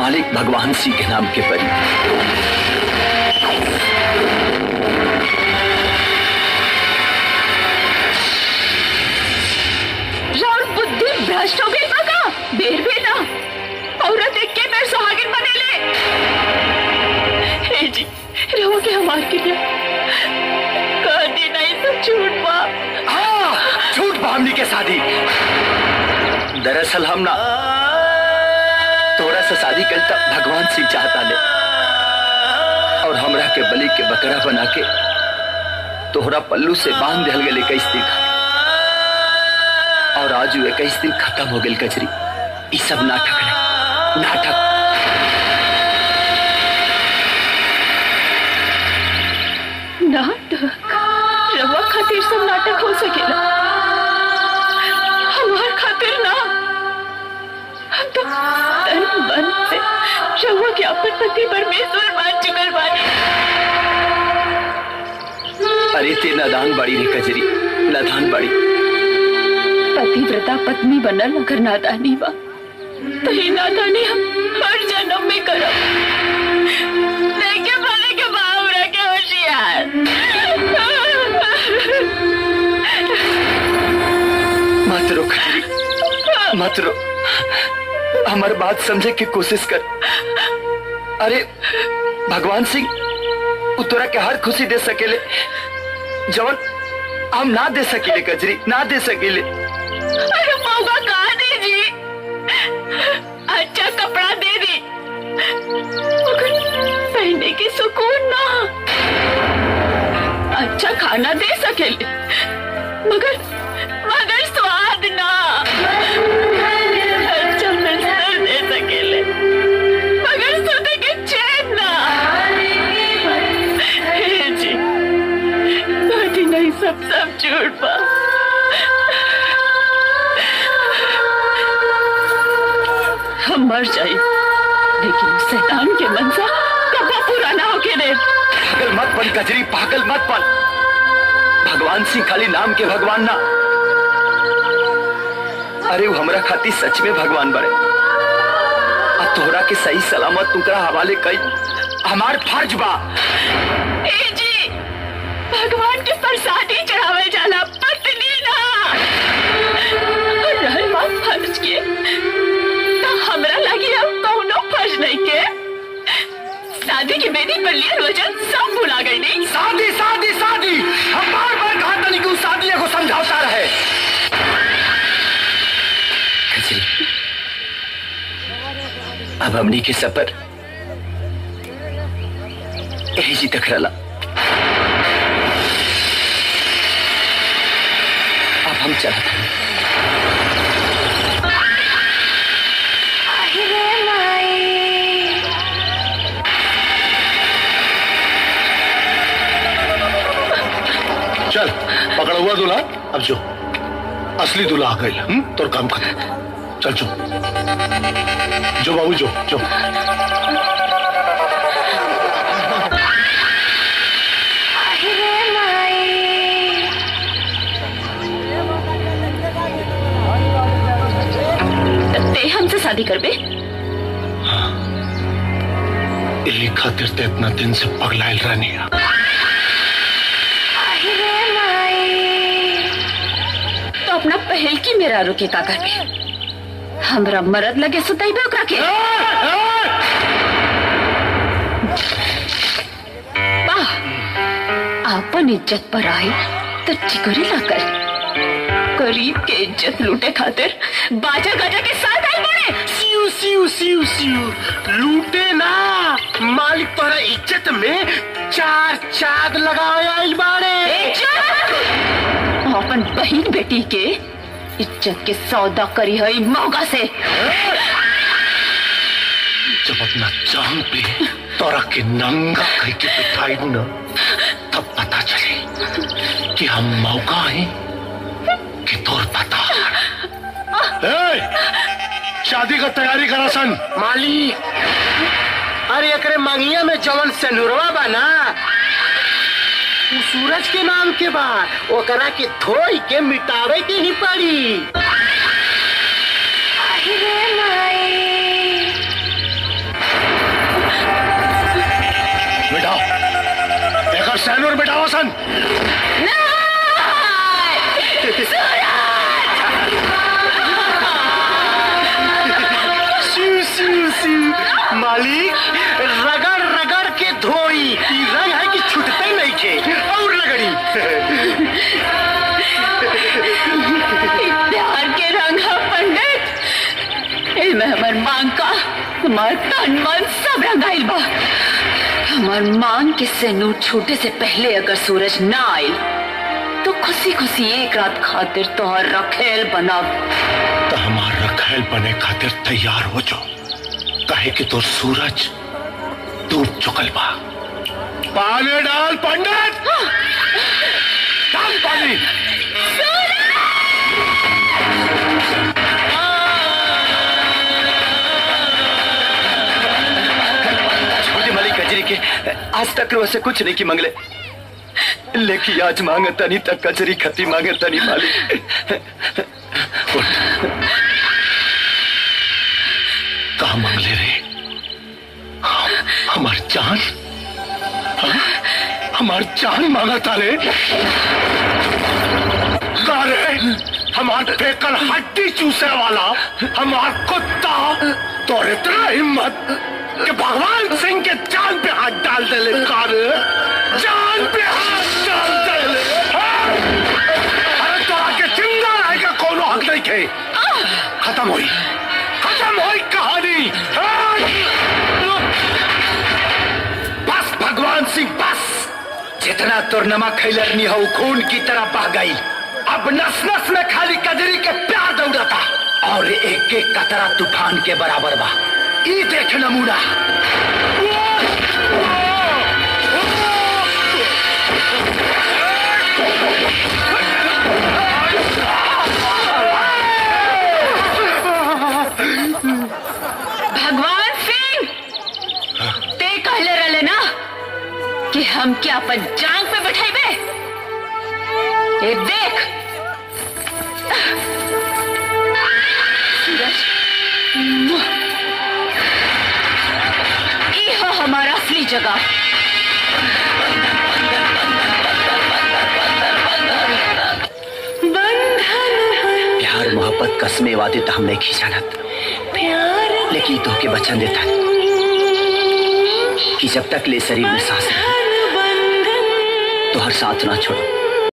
मालिक भगवान सिंह के नाम के परी। बुद्धि भ्रष्ट हो गई बगा, देर भी ना औरत देख के मेरे सुहागिन बने ले। हे जी रहो के हमार के लिए कभी नहीं तो झूठ बा। हाँ झूठ बा हमनी के शादी। दरअसल हम ना तोरा से शादी कल तक भगवान सिंह चाहता ले और हमरा के बलि के बकरा बना के तोहरा पल्लू से बांध दिल गए 21 दिन और आज 21 दिन खत्म हो गए। कचरी ये सब नाटक है, नाटक। नाटक रवा खातिर सब नाटक हो सकेला, हमार खातिर ना। हम तो तन मन से रवा के अपन पति परमेश्वर मान चुकल बानी। अरे ते नादान बड़ी रे कजरी, नादान बड़ी। पतिव्रता पत्नी बनल अगर नादानी बा तो ही नादानी हम हर जन्म में करब। देखे भले के भाव रखे होशियार। मत रो कजरी, मत रो, हमारी बात समझे की कोशिश कर। अरे भगवान सिंह तोरा के हर खुशी दे सकेले जवन हम ना दे सकेले कजरी, ना दे सकेले। अरे मौका कहा दीजिए, अच्छा कपड़ा दे दी मगर पहनने की सुकून ना। अच्छा खाना दे सकेले मगर मगर स्वाद ना। अच्छा बिस्तर दे सकेले मगर सोते के चैन ना। हे जी बाकी नहीं, सब झूठ बा। हम मर जाए लेकिन शैतान के मनसा कभी पूरा ना होके दे। पागल मत बन कजरी, पागल मत बन। भगवान सिंह खाली नाम के भगवान ना, अरे वो हमरा खातिर सच में भगवान बड़े। अब तोहरा के सही सलामत तुकरा हवाले कई हमार फर्ज बा। ए जी भगवान के प्रसादी चढ़ावे जाला, पत्नी ना। रहल बात फर्ज के हमरा लगी अब कौनो फर्ज नहीं के। शादी की बेदी पर लिया वजन सब भुला गई। नहीं शादी शादी शादी, हम बार बार कहा था कि शादी को समझाता रहे। अब हमनी के सफर यही तक रला। अब हम चला था। चल पकड़ा हुआ दूल्हा, अब जो असली दूल्हा आ गई। तोर काम खत्म, चल जो जो बाबू जो जो। ते हमसे शादी करबे? हाँ, यही खातिर ते इतना दिन से पगलाइल रहनी है। अपना पहल की मेरा रुके का करबे? हमरा मरद लगे सुताइबे ओकरा के। वाह, आपन इज्जत पर आई तो चिकोरी ला कर गरीब के इज्जत लूटे खातिर बाजा गाजा के साथ आई बड़े। सिउ सिउ सिउ सिउ लूटे ना, मालिक तोरा इज्जत में 4 चाद लगाए आइल बाड़े। अपन बहन बेटी के इज्जत के सौदा करी है मौका से। जब अपना जान पे तोरा के नंगा कह के बिठाई ना, तब पता चले कि हम मौका है कि तोर पता। शादी का तैयारी करा सन मालिक। अरे एकरे मंगिया में जवन सेनुरवा बा ना, वो सूरज के नाम के बाद ओकरा के धोई के मिटावे के ही पड़ी। रोशन। मालिक रगड़ रगड़ के धोई, ई रंग है कि छुटते नहीं के और रगड़ी। प्यार के रंग है पंडित, इनमें हमार मांग का हमार तन मन सब रंगाइल बा। हमार मांग के सेनूर छूटे से पहले अगर सूरज ना आयल तो खुशी खुशी एक रात खातिर तोहर रखेल बनाब। तो हमार रखेल बने खातिर तैयार हो जाओ, काहे कि तो सूरज डूब चुकल बा। पानी डाल पंडित, डाल पानी। छोटी माली कजरी के आज तक वैसे कुछ नहीं की मंगले, लेकिन आज मांगता नहीं तक कजरी खती मांगता नहीं माली। कहा मांगले रे? हमार जान, हमार जान मांगा था रे। हमार फेकल हड्डी चूसने वाला हमार कुत्ता तो इतना हिम्मत कि भगवान सिंह के जान पे हाथ डाल दे ले। जान पे हाथ डाल दे ले। अरे तो आके जिंदा रहेगा, कोनो हक नहीं खे। खत्म हुई कहानी। बस भगवान सिंह बस, जितना तुर नमक खैलरनी हो खून की तरह बह गई। अब नस नस में खाली कजरी के प्यार दौड़ता और एक एक कतरा तूफान के बराबर बा। ई देख नमूना। भगवान सिंह, ते कहले रहले ना कि हम क्या अपन जांग पे बैठेबे। ए देख सूरज, ये है हमारा असली जगह। प्यार मोहब्बत कसमे वादे तो हमने खींचानत, लेकिन तो के बचन देता कि जब तक ले शरीर में सांस है तो हर साथ ना छोड़ो।